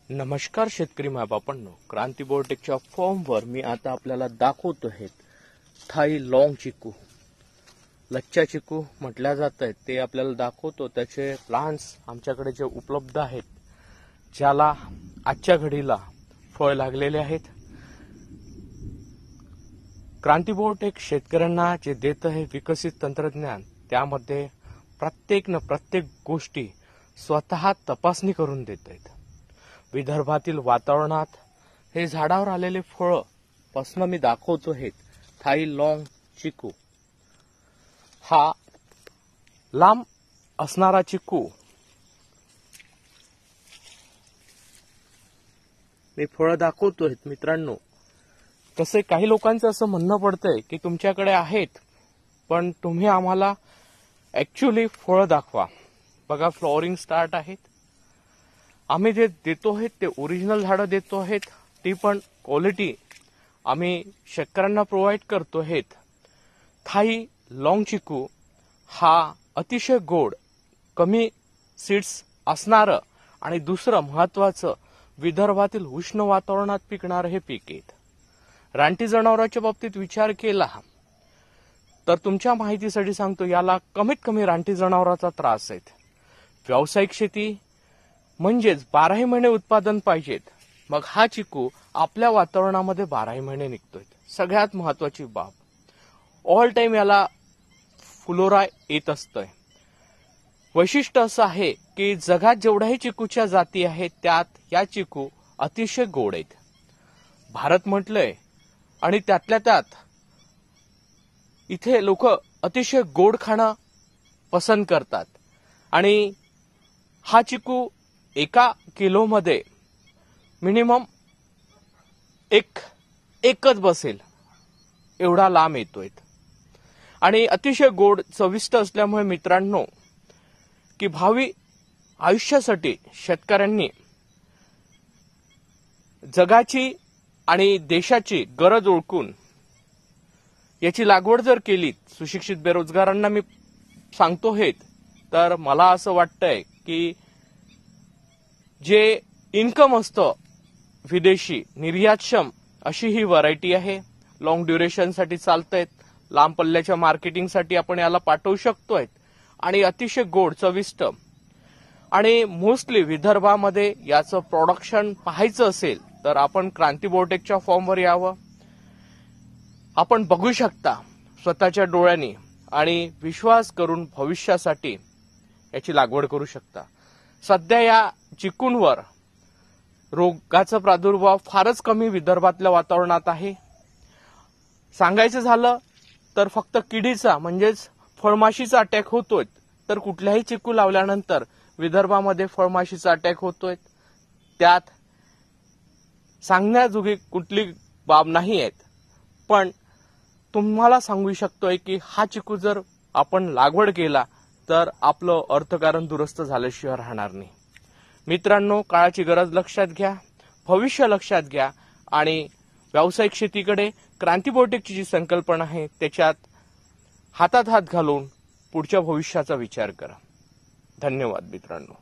नमस्कार शेतकरी मायबापांनो, क्रांती बायोटेकच्या फॉर्मवर मी आता आपल्याला दाखवतो आहे थाई लॉंग चिकू, लच्चा चिकू म्हटल्या जात आहेत, ते आपल्याला दाखवतो। त्याचे प्लांट्स आमच्याकडे जे उपलब्ध आहेत, ज्याला आजच्या घडीला फळ लागलेले आहेत। क्रांती बायोटेक शेतकऱ्यांना जे देत आहे विकसित तंत्रज्ञान, त्यामध्ये प्रत्येक गोष्टी स्वतः तपासणी करून देत आहेत। विदर्भातील वातावरणात हे झाडावर आलेले फळ पासून मी दाखवतो आहे थाई लॉंग चिकू। हा लांब असणारा चिकू मी फळ दाखवतोय मित्रांनो। तसे काही लोकांचं असं म्हणणं पडतंय की तुमच्याकडे आहेत, पण तुम्ही आम्हाला ऍक्च्युअली फळ दाखवा। बघा, फ्लॉवरिंग स्टार्ट आहेत। आम्ही जे देतो आहेत ते ओरिजिनल झाडं देतो आहेत, ती पण क्वालिटी आम्ही शेतकऱ्यांना प्रोव्हाइड करतो आहेत। थाई लॉंग चिकू हा अतिशय गोड, कमी सीड्स असणारं आणि दुसरं महत्वाचं विदर्भातील उष्ण वातावरणात पिकणारं हे पीक आहे। रानटी जनावरांच्या बाबतीत विचार केला तर तुमच्या माहितीसाठी सांगतो, याला कमीत कमी रानटी जनावरांचा त्रास आहे। व्यावसायिक शेती म्हणजेच 12ही महिने उत्पादन पाहिजेत, मग हा चिकू आपल्या वातावरणामध्ये 12ही महिने निघतोय। सगळ्यात महत्वाची बाब, ऑल टाइम याला फुलोरा येत असतोय। वैशिष्ट्य असं आहे की जगात जेवढ्याही चिकूच्या जाती आहेत, त्यात या चिकू अतिशय गोड आहेत। भारत म्हटलंय आणि त्यातल्या त्यात इथे लोक अतिशय गोड खाणं पसंत करतात, आणि हा चिकू एका किलोमध्ये मिनिमम एकच बसेल एवढा लांब येतोय, आणि अतिशय गोड चविष्ट असल्यामुळे मित्रांनो, की भावी आयुष्यासाठी शेतकऱ्यांनी जगाची आणि देशाची गरज ओळखून याची लागवड जर केली, सुशिक्षित बेरोजगारांना मी सांगतो हे, तर मला असं वाटतंय की जे इन्कम असतं विदेशी निर्यातक्षम अशी ही व्हरायटी आहे। लॉंग ड्युरेशनसाठी चालतायत, लांब पल्ल्याच्या मार्केटिंगसाठी आपण याला पाठवू शकतोय, आणि अतिशय गोड चविष्ट। आणि मोस्टली विदर्भामध्ये याचं प्रोडक्शन पाहायचं असेल तर आपण क्रांती बायोटेकच्या फॉर्मवर यावं। आपण बघू शकता स्वतःच्या डोळ्यांनी, आणि विश्वास करून भविष्यासाठी याची लागवड करू शकता। सध्या या चिकूंवर रोगाचा प्रादुर्भाव फारच कमी विदर्भातल्या वातावरणात आहे। सांगायचं झालं तर फक्त किडीचा म्हणजेच फळमाशीचा अटॅक होतोय, तर कुठल्याही चिकू लावल्यानंतर विदर्भामध्ये फळमाशीचा अटॅक होतोय। त्यात सांगण्याजोगी कुठली बाब नाही आहेत, पण तुम्हाला सांगू शकतोय की हा चिकू जर आपण लागवड केला तर आपलं अर्थकारण दुरुस्त झाल्याशिवाय राहणार नाही। मित्रांनो, काळाची गरज लक्षात घ्या, भविष्य लक्षात घ्या, आणि व्यावसायिक शेतीकडे क्रांती बायोटेकची जी संकल्पना आहे त्याच्यात हातात हात घालून पुढच्या भविष्याचा विचार करा। धन्यवाद मित्रांनो।